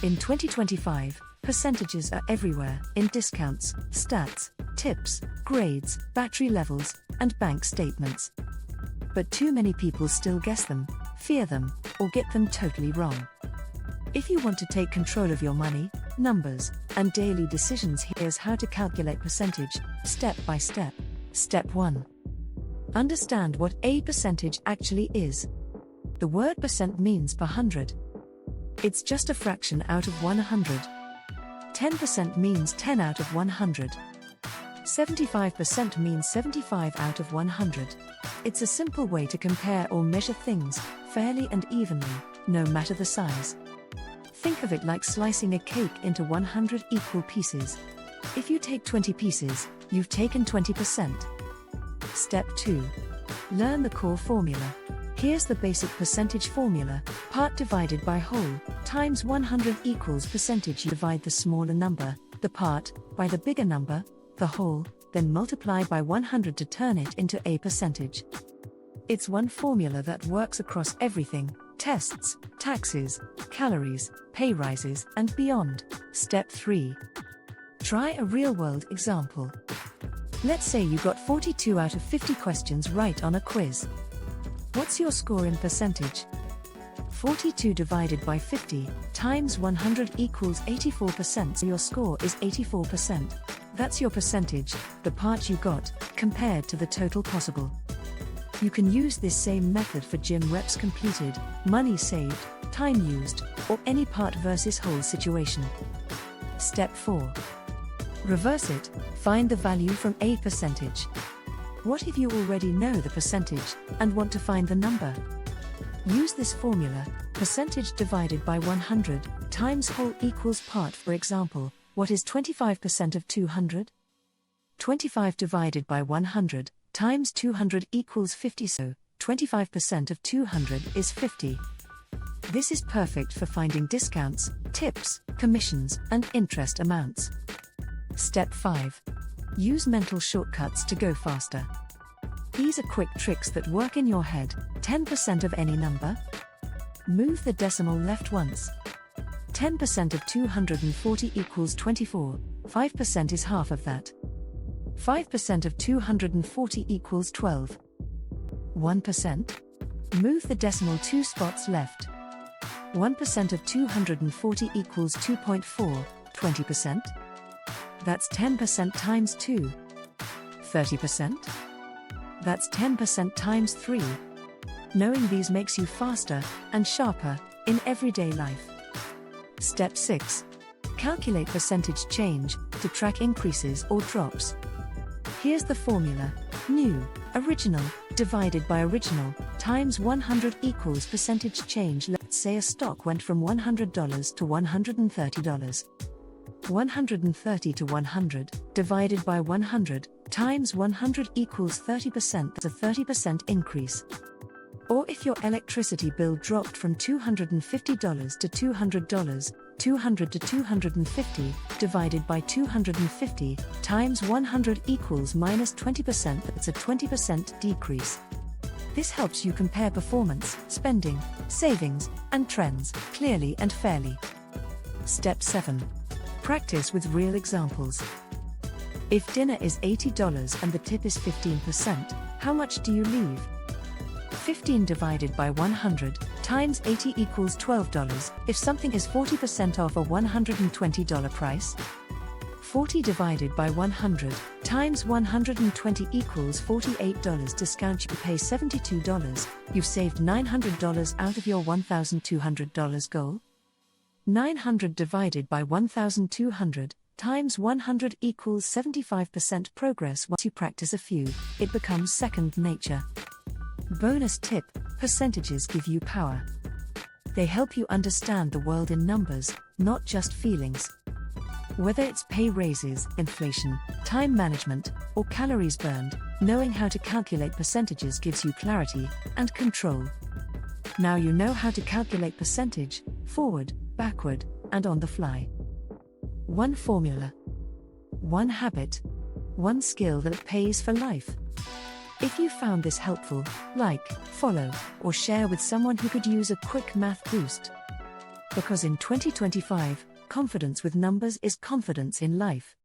In 2025, percentages are everywhere, in discounts, stats, tips, grades, battery levels, and bank statements. But too many people still guess them, fear them, or get them totally wrong. If you want to take control of your money, numbers, and daily decisions, here's how to calculate percentage, step by step. Step 1. Understand what a percentage actually is. The word percent means per hundred. It's just a fraction out of 100. 10% means 10 out of 100. 75% means 75 out of 100. It's a simple way to compare or measure things, fairly and evenly, no matter the size. Think of it like slicing a cake into 100 equal pieces. If you take 20 pieces, you've taken 20%. Step 2. Learn the core formula. Here's the basic percentage formula: part divided by whole, times 100 equals percentage. You divide the smaller number, the part, by the bigger number, the whole, then multiply by 100 to turn it into a percentage. It's one formula that works across everything: tests, taxes, calories, pay rises, and beyond. Step 3. Try a real-world example. Let's say you got 42 out of 50 questions right on a quiz. What's your score in percentage? 42 divided by 50 times 100 equals 84%. So your score is 84%. That's your percentage, the part you got, compared to the total possible. You can use this same method for gym reps completed, money saved, time used, or any part versus whole situation. Step 4. Reverse it. Find the value from a percentage. What if you already know the percentage and want to find the number? Use this formula: percentage divided by 100 times whole equals part. For example, what is 25% of 200? 25 divided by 100 times 200 equals 50, so 25% of 200 is 50. This is perfect for finding discounts, tips, commissions, and interest amounts. Step 5. Use mental shortcuts to go faster. These are quick tricks that work in your head. 10% of any number? Move the decimal left once. 10% of 240 equals 24. 5% is half of that. 5% of 240 equals 12. 1%? Move the decimal 2 spots left. 1% of 240 equals 2.4. 20%? That's 10% times 2. 30%? That's 10% times 3. Knowing these makes you faster and sharper in everyday life. Step 6. Calculate percentage change to track increases or drops. Here's the formula: new, original, divided by original, times 100 equals percentage change. Let's say a stock went from $100 to $130. 130 to 100, divided by 100, times 100 equals 30%. That's a 30% increase. Or if your electricity bill dropped from $250 to $200, 200 to 250, divided by 250, times 100 equals minus 20%. That's a 20% decrease. This helps you compare performance, spending, savings, and trends clearly and fairly. Step 7. Practice with real examples. If dinner is $80 and the tip is 15%, how much do you leave? 15 divided by 100 times 80 equals $12 if something is 40% off a $120 price. 40 divided by 100 times 120 equals $48. Discount: you pay $72. You've saved $900 out of your $1,200 goal. 900 divided by 1,200 times 100 equals 75% progress. Once you practice a few, it becomes second nature. Bonus tip: percentages give you power. They help you understand the world in numbers, not just feelings. Whether it's pay raises, inflation, time management, or calories burned, knowing how to calculate percentages gives you clarity and control. Now you know how to calculate percentage, forward, backward, and on the fly. One formula. One habit. One skill that pays for life. If you found this helpful, like, follow, or share with someone who could use a quick math boost. Because in 2025, confidence with numbers is confidence in life.